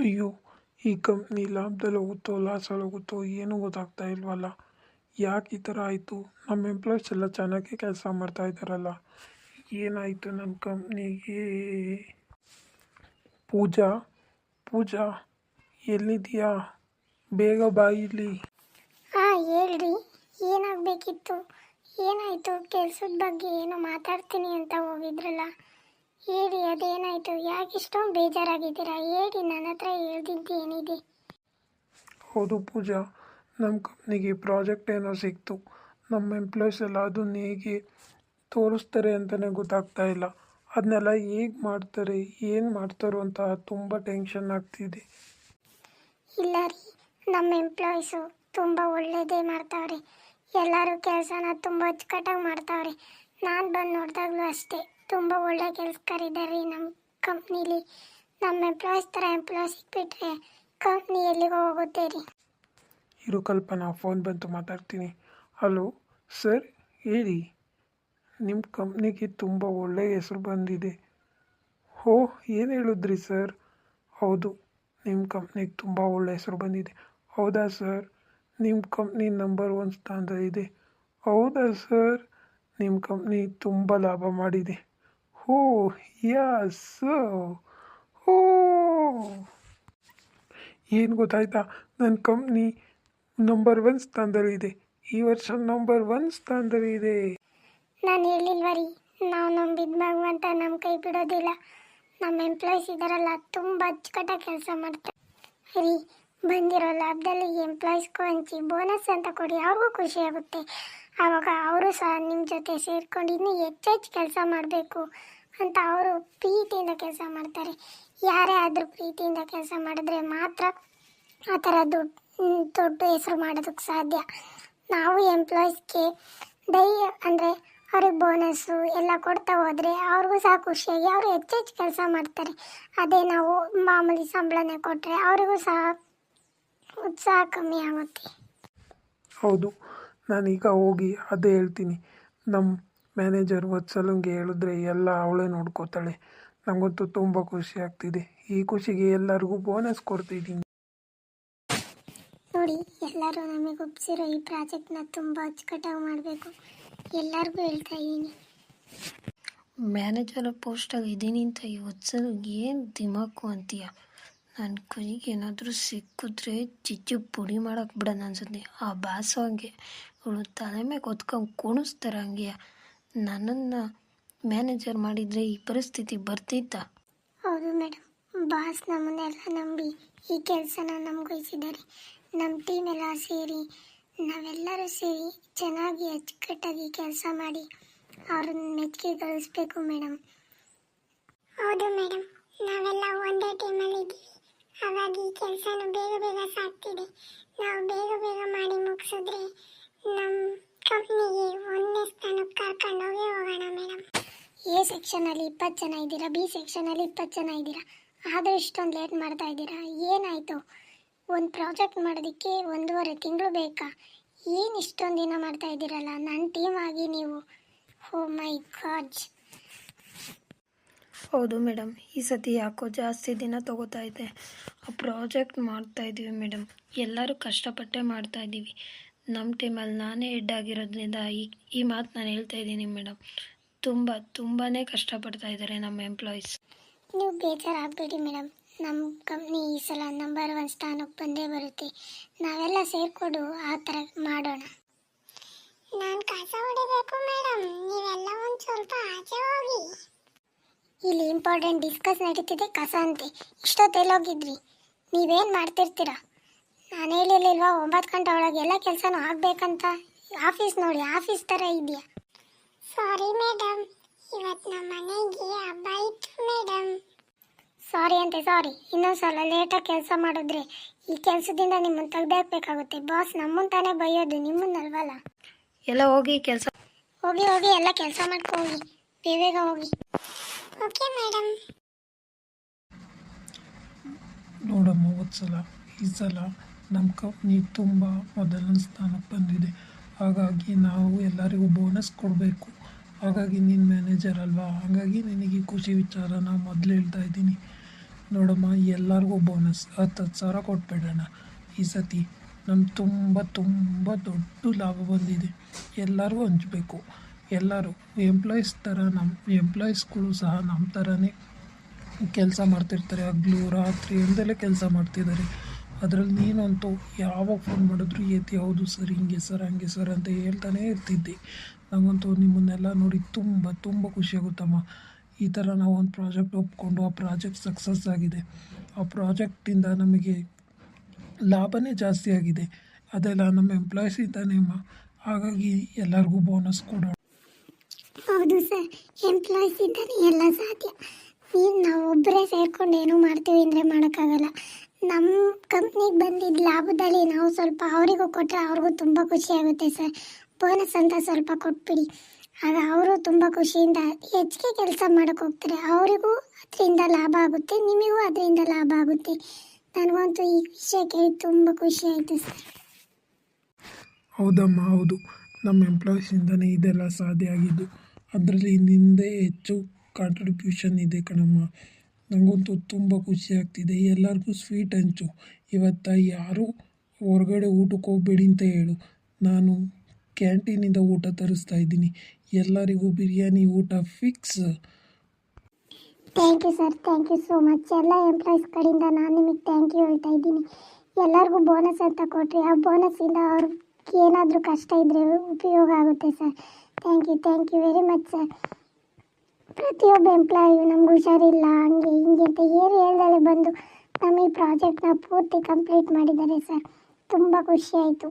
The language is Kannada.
ಅಯ್ಯೋ! ಈ ಕಂಪ್ನಿ ಲಾಭದಲ್ಲಿ ಹೋಗುತ್ತೋ ಲಾಸಲ್ಲಿ ಹೋಗುತ್ತೋ ಏನೂ ಗೊತ್ತಾಗ್ತಾ ಇಲ್ವಲ್ಲ. ಯಾಕೆ ಈ ಥರ ಆಯಿತು? ನಮ್ಮ ಎಂಪ್ಲಾಯೀಸ್ ಎಲ್ಲ ಚೆನ್ನಾಗೇ ಕೆಲಸ ಮಾಡ್ತಾ ಇದ್ದಾರಲ್ಲ. ಏನಾಯಿತು ನನ್ನ ಕಂಪ್ನಿಗೆ? ಪೂಜಾ ಪೂಜಾ ಎಲ್ಲಿದೆಯಾ? ಬೇಗ ಬಾ ಇಲ್ಲಿ. ಹಾಂ ಹೇಳ್ರಿ, ಏನಾಗಬೇಕಿತ್ತು? ಏನಾಯಿತು? ಕೆಲಸದ ಬಗ್ಗೆ ಏನೋ ಮಾತಾಡ್ತೀನಿ ಅಂತ ಹೋಗಿದ್ರಲ್ಲ, ಹೇಳಿ ಅದೇನಾಯಿತು? ಯಾಕೆ ಇಷ್ಟೊಂದು ಬೇಜಾರಾಗಿದ್ದೀರಾ? ಹೇಳಿ, ನನ್ನ ಹತ್ರ ಹೇಳ್ದಿದ್ದು ಏನಿದೆ? ಹೌದು ಪೂಜಾ, ನಮ್ಮ ಕಂಪ್ನಿಗೆ ಪ್ರಾಜೆಕ್ಟ್ ಏನೋ ಸಿಕ್ತು. ನಮ್ಮ ಎಂಪ್ಲಾಯೀಸ್ ಎಲ್ಲ ಅದನ್ನ ಹೇಗೆ ತೋರಿಸ್ತಾರೆ ಅಂತಲೇ ಗೊತ್ತಾಗ್ತಾ ಇಲ್ಲ. ಅದನ್ನೆಲ್ಲ ಹೇಗೆ ಮಾಡ್ತಾರೆ, ಏನು ಮಾಡ್ತಾರೋ ಅಂತ ತುಂಬ ಟೆನ್ಷನ್ ಆಗ್ತಿದೆ. ಇಲ್ಲ ರೀ, ನಮ್ಮ ಎಂಪ್ಲಾಯೀಸು ತುಂಬ ಒಳ್ಳೆಯದೇ ಮಾಡ್ತಾವ್ರೆ. ಎಲ್ಲರೂ ಕೆಲಸನ ತುಂಬ ಅಚ್ಚುಕಟ್ಟಾಗಿ ಮಾಡ್ತಾವ್ರೆ. ನಾನು ಬಂದು ನೋಡಿದಾಗಲೂ ಅಷ್ಟೇ, ತುಂಬ ಒಳ್ಳೆ ಕೆಲಸಗಾರಿದ್ದಾರೆ ರೀ ನಮ್ಮ ಕಂಪ್ನೀಲಿ. ನಮ್ಮ ಎಂಪ್ಲಾಯೀಸ್ ಥರ ಎಂಪ್ಲಾಯ್ ಸಿಕ್ಬಿಟ್ರೆ ಕಂಪ್ನಿ ಎಲ್ಲಿಗೋ ಹೋಗುತ್ತೆ ರೀ. ಇರು ಕಲ್ಪನಾ, ಫೋನ್ ಬಂತು, ಮಾತಾಡ್ತೀನಿ. ಹಲೋ ಸರ್, ಹೇಳಿ. ನಿಮ್ಮ ಕಂಪ್ನಿಗೆ ತುಂಬ ಒಳ್ಳೆಯ ಹೆಸರು ಬಂದಿದೆ. ಹೋ, ಏನು ಹೇಳಿದ್ರಿ ಸರ್? ಹೌದು, ನಿಮ್ಮ ಕಂಪ್ನಿಗೆ ತುಂಬ ಒಳ್ಳೆಯ ಹೆಸರು ಬಂದಿದೆ. ಹೌದಾ ಸರ್? ನಿಮ್ಮ ಕಂಪ್ನಿ ನಂಬರ್ 1 ಸ್ಥಾನದಲ್ಲಿದೆ. ಹೌದಾ ಸರ್? ನಿಮ್ಮ ಕಂಪ್ನಿ ತುಂಬ ಲಾಭ ಮಾಡಿದೆ. ಹೋ ಯಸ್. ಹೋ, ಏನು ಗೊತ್ತಾಯ್ತಾ? ನನ್ನ ಕಂಪ್ನಿ ನಂಬರ್ 1 ಸ್ಥಾನದಲ್ಲಿದೆ. ಈ ವರ್ಷ ನಂಬರ್ 1 ಸ್ಥಾನದಲ್ಲಿದೆ. ನಾನು ಹೇಳಿಲ್ವ ರೀ, ನಾವು ನಂಬಿದ ಭಗವಂತ ನಮ್ಮ ಕೈ ಬಿಡೋದಿಲ್ಲ. ನಮ್ಮ ಎಂಪ್ಲಾಯೀಸ್ ಇದ್ದಾರಲ್ಲ, ತುಂಬ ಅಚ್ಚುಕಟ್ಟಾಗಿ ಕೆಲಸ ಮಾಡ್ತಾರೆ ರೀ. ಬಂದಿರೋ ಲಾಭದಲ್ಲಿ ಎಂಪ್ಲಾಯೀಸ್ಗೂ ಹಂಚಿ ಬೋನಸ್ ಅಂತ ಕೊಡಿ, ಅವ್ರಿಗೂ ಖುಷಿ ಆಗುತ್ತೆ. ಆವಾಗ ಅವರು ಸಹ ನಿಮ್ಮ ಜೊತೆ ಸೇರ್ಕೊಂಡು ಇನ್ನೂ ಹೆಚ್ಚೆಚ್ಚು ಕೆಲಸ ಮಾಡಬೇಕು ಅಂತ ಅವರು ಪ್ರೀತಿಯಿಂದ ಕೆಲಸ ಮಾಡ್ತಾರೆ. ಯಾರೇ ಆದರೂ ಪ್ರೀತಿಯಿಂದ ಕೆಲಸ ಮಾಡಿದ್ರೆ ಮಾತ್ರ ಆ ಥರ ದೊಡ್ಡ ಹೆಸರು ಮಾಡೋದಕ್ಕೆ ಸಾಧ್ಯ. ನಾವು ಎಂಪ್ಲಾಯೀಸ್ಗೆ ಅಂದರೆ ಅವ್ರಿಗೆ ಬೋನಸ್ಸು ಎಲ್ಲ ಕೊಡ್ತಾ ಹೋದರೆ ಅವ್ರಿಗೂ ಸಹ ಖುಷಿಯಾಗಿ ಅವರು ಹೆಚ್ಚೆಚ್ಚು ಕೆಲಸ ಮಾಡ್ತಾರೆ. ಅದೇ ನಾವು ಮಾಮೂಲಿ ಸಂಬಳನೇ ಕೊಟ್ಟರೆ ಅವರಿಗೂ ಸಹ ಉತ್ಸಾಹ ಕಮ್ಮಿ ಆಗುತ್ತೆ. ಹೌದು, ನಾನೀಗ ಹೋಗಿ ಅದೇ ಹೇಳ್ತೀನಿ. ನಮ್ಮ ಮ್ಯಾನೇಜರ್ ವತ್ಸಲಂಗೆ ಹೇಳಿದ್ರೆ ಎಲ್ಲ ಅವಳೇ ನೋಡ್ಕೋತಾಳೆ. ನನಗಂತೂ ತುಂಬ ಖುಷಿ ಆಗ್ತಿದೆ. ಈ ಖುಷಿಗೆ ಎಲ್ಲರಿಗೂ ಬೋನಸ್ ಕೊಡ್ತಿದ್ದೀನಿ. ನೋಡಿ, ಎಲ್ಲರೂ ನಮಗೆ ಒಪ್ಪಿಸಿರೋ ಈ ಪ್ರಾಜೆಕ್ಟ್ನ ತುಂಬ ಅಚ್ಚುಕಟ್ಟಾಗಿ ಮಾಡಬೇಕು. ಎಲ್ಲರಿಗೂ ಹೇಳ್ತಾ ಇದ್ದೀನಿ. ಮ್ಯಾನೇಜರ್ ಪೋಸ್ಟಾಗಿ ಇದ್ದೀನಿ ಅಂತ ಇವತ್ತು ಏನು ದಿಮಾಕು ಅಂತೀಯ? ನನ್ನ ಕೈಗೆ ಏನಾದರೂ ಸಿಕ್ಕಿದ್ರೆ ಚಿಚ್ಚು ಪುಡಿ ಮಾಡೋಕೆ ಬಿಡೋಣ ಅನ್ಸುತ್ತೆ. ಆ ಬಾಸು ಹಂಗೆ, ಇವಳು ತಲೆ ಮೇಲೆ ಹೊತ್ಕೊಂಡು ಕುಣಿಸ್ತಾರೆ ಹಂಗೆ. ನನ್ನನ್ನು ಮ್ಯಾನೇಜರ್ ಮಾಡಿದರೆ ಈ ಪರಿಸ್ಥಿತಿ ಬರ್ತಿತ್ತ? ಹೌದು ಮೇಡಮ್, ಬಾಸ್ ನಮ್ಮನ್ನೆಲ್ಲ ನಂಬಿ ಈ ಕೆಲಸನ ನಮ್ಗೊಳಿಸಿದ್ದಾರೆ. ನಮ್ಮ ಟೀಮ್ ಎಲ್ಲ ಸೇರಿ, ನಾವೆಲ್ಲರೂ ಸೇರಿ ಚೆನ್ನಾಗಿ ಅಚ್ಚುಕಟ್ಟಾಗಿ ಕೆಲಸ ಮಾಡಿ ಅವ್ರನ್ನ ಮೆಚ್ಚುಗೆ ಗಳಿಸ್ಬೇಕು ಮೇಡಮ್. ಹೌದು ಮೇಡಮ್, ನಾವೆಲ್ಲ ಒಂದೇ ಟೀಮಲ್ಲಿ ಇದ್ದೀವಿ. ಹಾಗಾಗಿ ಕೆಲಸನೂ ಬೇಗ ಬೇಗ ಸಾಗ್ತಿದೆ. ನಾವು ಬೇಗ ಬೇಗ ಮಾಡಿ ಮುಗಿಸಿದ್ರೆ ನಮ್ಮ ಕಂಪ್ನಿಗೆ 1ನೇ ಸ್ಥಾನಕ್ಕೆ ಕರ್ಕೊಂಡೋಗಿ ಹೋಗೋಣ ಮೇಡಮ್. ಎ ಸೆಕ್ಷನಲ್ಲಿ 20 ಜನ ಇದ್ದೀರಾ, ಬಿ ಸೆಕ್ಷನಲ್ಲಿ 20 ಜನ ಇದ್ದೀರಾ, ಆದರೂ ಇಷ್ಟೊಂದು ಲೇಟ್ ಮಾಡ್ತಾ ಇದ್ದೀರಾ? ಏನಾಯಿತು? ಒಂದು ಪ್ರಾಜೆಕ್ಟ್ ಮಾಡೋದಕ್ಕೆ 1.5 ತಿಂಗಳು ಬೇಕಾ? ಏನು ಇಷ್ಟೊಂದು ದಿನ ಮಾಡ್ತಾ ಇದ್ದೀರಲ್ಲ ನನ್ನ ಟೀಮ್ ಆಗಿ ನೀವು? ಓ ಮೈ ಗಾಡ್. ಹೌದು ಮೇಡಮ್, ಈ ಸತಿ ಯಾಕೋ ಜಾಸ್ತಿ ದಿನ ತಗೋತಾ ಇದೆ. ಆ ಪ್ರಾಜೆಕ್ಟ್ ಮಾಡ್ತಾಯಿದ್ದೀವಿ ಮೇಡಮ್, ಎಲ್ಲರೂ ಕಷ್ಟಪಟ್ಟೆ ಮಾಡ್ತಾಯಿದ್ದೀವಿ. ನಮ್ಮ ಟೀಮಲ್ಲಿ ನಾನೇ ಹೆಡ್ ಆಗಿರೋದ್ರಿಂದ ಈ ಮಾತು ನಾನು ಹೇಳ್ತಾ ಇದ್ದೀನಿ ಮೇಡಮ್. ತುಂಬಾ ಕಷ್ಟಪಡ್ತಾ ಇದ್ದಾರೆ ನಮ್ಮ ಎಂಪ್ಲಾಯೀಸ್. ನೀವು ಬೇಜಾರಾಗಬೇಡಿ ಮೇಡಮ್, ನಮ್ಮ ಕಂಪ್ನಿ ಈ ಸಲ ನಂಬರ್ 1 ಸ್ಥಾನಕ್ಕೆ ಬಂದೇ ಬರುತ್ತೆ. ನಾವೆಲ್ಲ ಸೇರಿಕೊಂಡು ಆ ಥರ ಮಾಡೋಣ. ನಾನು ಕಸ ಹೊಡಿಬೇಕು ಮೇಡಮ್, ನೀವೆಲ್ಲ ಒಂದು ಸ್ವಲ್ಪ ಆಚೆ ಹೋಗಿ. ಇಲ್ಲಿ ಇಂಪಾರ್ಟೆಂಟ್ ಡಿಸ್ಕಸ್ ನಡೀತಿದೆ, ಕಸ ಅಂತೆ. ಇಷ್ಟೊತ್ತೆಲ್ಲ ಹೋಗಿದ್ರಿ? ನೀವೇನು ಮಾಡ್ತಿರ್ತೀರಾ? ನಾನು ಹೇಳಿರ್ಲಿಲ್ವಾ 9 ಗಂಟೆ ಒಳಗೆ ಎಲ್ಲ ಕೆಲಸನೂ ಆಗಬೇಕಂತ? ಆಫೀಸ್ ನೋಡಿ, ಆಫೀಸ್ ಥರ ಇದೆಯಾ? ಸಾರಿ ಮೇಡಮ್, ಇವತ್ತು ನಮ್ಮ ಮನೆಗೆ ಹಬ್ಬ ಇತ್ತು ಮೇಡಮ್. ಸಾರಿ ಅಂತೆ ಸಾರಿ. ಇನ್ನೊಂದ್ಸಲ ಲೇಟಾಗಿ ಕೆಲಸ ಮಾಡಿದ್ರೆ ಈ ಕೆಲಸದಿಂದ ನಿಮ್ಮನ್ನು ತೆಗೆದಾಕಬೇಕಾಗುತ್ತೆ. ಬಾಸ್ ನಮ್ಮನ್ನು ತಾನೇ ಬೈಯೋದು, ನಿಮ್ಮನ್ನಲ್ವಲ್ಲ. ಎಲ್ಲ ಹೋಗಿ ಕೆಲಸ ಹೋಗಿ ಎಲ್ಲ ಕೆಲಸ ಮಾಡ್ಕೊ ಹೋಗಿ, ಬೇಗ ಹೋಗಿ. Okay madam. ನೋಡಮ್ಮ ವತ್ಸಲ, ಈ ಸಲ ನಮ್ಮ ಕಂಪ್ನಿ ತುಂಬ ಮೊದಲನೇ ಸ್ಥಾನಕ್ಕೆ ಬಂದಿದೆ. ಹಾಗಾಗಿ ನಾವು ಎಲ್ಲರಿಗೂ ಬೋನಸ್ ಕೊಡಬೇಕು. ಹಾಗಾಗಿ ನೀನು ಮ್ಯಾನೇಜರ್ ಅಲ್ವಾ, ಹಾಗಾಗಿ ನಿನಗೆ ಖುಷಿ ವಿಚಾರನ ಮೊದಲು ಹೇಳ್ತಾ ಇದ್ದೀನಿ. ನೋಡಮ್ಮ, ಎಲ್ಲರಿಗೂ ಬೋನಸ್ 10,000 ಕೊಟ್ಬಿಡೋಣ ಈ ಸತಿ. ನಮ್ಗೆ ತುಂಬ ತುಂಬ ದೊಡ್ಡ ಲಾಭ ಬಂದಿದೆ. ಎಲ್ಲರಿಗೂ ಹಂಚಬೇಕು. ಎಲ್ಲರೂ ಎಂಪ್ಲಾಯೀಸ್ ಥರ ನಮ್ಮ ಎಂಪ್ಲಾಯೀಸ್ಗಳು ಸಹ ನಮ್ಮ ಥರನೇ ಕೆಲಸ ಮಾಡ್ತಿರ್ತಾರೆ. ಹಗಲು ರಾತ್ರಿ ಎಂದಲೇ ಕೆಲಸ ಮಾಡ್ತಿದ್ದಾರೆ. ಅದರಲ್ಲಿ ನೀನಂತೂ ಯಾವಾಗ ಫೋನ್ ಮಾಡಿದ್ರು ಹೌದು ಸರ್, ಹಿಂಗೆ ಸರ್, ಹಂಗೆ ಸರ್ ಅಂತ ಹೇಳ್ತಾನೇ ಇರ್ತಿದ್ದೆ. ನನಗಂತೂ ನಿಮ್ಮನ್ನೆಲ್ಲ ನೋಡಿ ತುಂಬ ತುಂಬ ಖುಷಿಯಾಗುತ್ತಮ್ಮ. ಈ ಥರ ನಾವು ಒಂದು ಪ್ರಾಜೆಕ್ಟ್ ಒಪ್ಕೊಂಡು ಆ ಪ್ರಾಜೆಕ್ಟ್ ಸಕ್ಸಸ್ ಆಗಿದೆ. ಆ ಪ್ರಾಜೆಕ್ಟಿಂದ ನಮಗೆ ಲಾಭನೇ ಜಾಸ್ತಿ ಆಗಿದೆ. ಅದೆಲ್ಲ ನಮ್ಮ ಎಂಪ್ಲಾಯೀಸಿಂದಾನೇ ಅಮ್ಮ. ಹಾಗಾಗಿ ಎಲ್ಲರಿಗೂ ಬೋನಸ್ ಕೊಡೋಣ. ಹೌದು ಸರ್, ಎಂಪ್ಲಾಯೀಸ್ ಇದ್ದರೆ ಎಲ್ಲ ಸಾಧ್ಯ. ಈಗ ನಾವು ಒಬ್ಬರೇ ಸೇರ್ಕೊಂಡು ಏನೋ ಮಾಡ್ತೀವಿ ಅಂದರೆ ಮಾಡೋಕ್ಕಾಗಲ್ಲ. ನಮ್ಮ ಕಂಪ್ನಿಗೆ ಬಂದಿದ್ದ ಲಾಭದಲ್ಲಿ ನಾವು ಸ್ವಲ್ಪ ಅವರಿಗೂ ಕೊಟ್ಟರೆ ಅವ್ರಿಗೂ ತುಂಬ ಖುಷಿಯಾಗುತ್ತೆ ಸರ್. ಬೋನಸ್ ಅಂತ ಸ್ವಲ್ಪ ಕೊಟ್ಬಿಡಿ. ಆಗ ಅವರು ತುಂಬ ಖುಷಿಯಿಂದ ಹೆಚ್ಚಿಗೆ ಕೆಲಸ ಮಾಡೋಕ್ಕೆ ಹೋಗ್ತಾರೆ. ಅವರಿಗೂ ಅದರಿಂದ ಲಾಭ ಆಗುತ್ತೆ, ನಿಮಗೂ ಅದರಿಂದ ಲಾಭ ಆಗುತ್ತೆ. ನನಗಂತೂ ಈ ವಿಷಯ ಕೇಳಿ ತುಂಬ ಖುಷಿ ಆಯಿತು ಸರ್. ಹೌದಮ್ಮ, ಹೌದು. ನಮ್ಮ ಎಂಪ್ಲಾಯೀಸಿಂದನೇ ಇದೆಲ್ಲ ಸಾಧ್ಯ ಆಗಿದ್ದು. ಅದರಲ್ಲಿ ನಿಂದೇ ಹೆಚ್ಚು ಕಾಂಟ್ರಿಬ್ಯೂಷನ್ ಇದೆ ಕಣಮ್ಮ. ನನಗಂತೂ ತುಂಬ ಖುಷಿ ಆಗ್ತಿದೆ. ಎಲ್ಲರಿಗೂ ಸ್ವೀಟ್ ಹಂಚು. ಇವತ್ತು ಯಾರೂ ಹೊರಗಡೆ ಊಟಕ್ಕೆ ಹೋಗಬೇಡಿ ಅಂತ ಹೇಳು. ನಾನು ಕ್ಯಾಂಟೀನಿಂದ ಊಟ ತರಿಸ್ತಾ ಇದ್ದೀನಿ. ಎಲ್ಲರಿಗೂ ಬಿರಿಯಾನಿ ಊಟ fix. Thank you sir, thank you so much. ಎಲ್ಲ ಎಂಪ್ಲಾಯೀಸ್ ಕಡೆಯಿಂದ ನಾನು ನಿಮಗೆ ಥ್ಯಾಂಕ್ ಯು ಹೇಳ್ತಾ ಇದ್ದೀನಿ. ಎಲ್ಲರಿಗೂ ಬೋನಸ್ ಅಂತ ಕೊಟ್ಟರೆ ಆ ಬೋನಸ್ಸಿಂದ ಅವ್ರಿಗೆ ಏನಾದರೂ ಕಷ್ಟ ಇದ್ದರೆ ಉಪಯೋಗ ಆಗುತ್ತೆ sir. Thank you very much sir. ಪ್ರತಿಯೊಬ್ಬ ಎಂಪ್ಲಾಯಿಯು ನಮ್ಗೆ ಹುಷಾರಿಲ್ಲ ಹಂಗೆ ಹಿಂಗೆ ಅಂತ ಏನು ಹೇಳ್ದಲೇ ಬಂದು ನಮ್ಮ ಈ ಪ್ರಾಜೆಕ್ಟ್ನ ಪೂರ್ತಿ ಕಂಪ್ಲೀಟ್ ಮಾಡಿದ್ದಾರೆ ಸರ್. ತುಂಬ ಖುಷಿ ಆಯಿತು.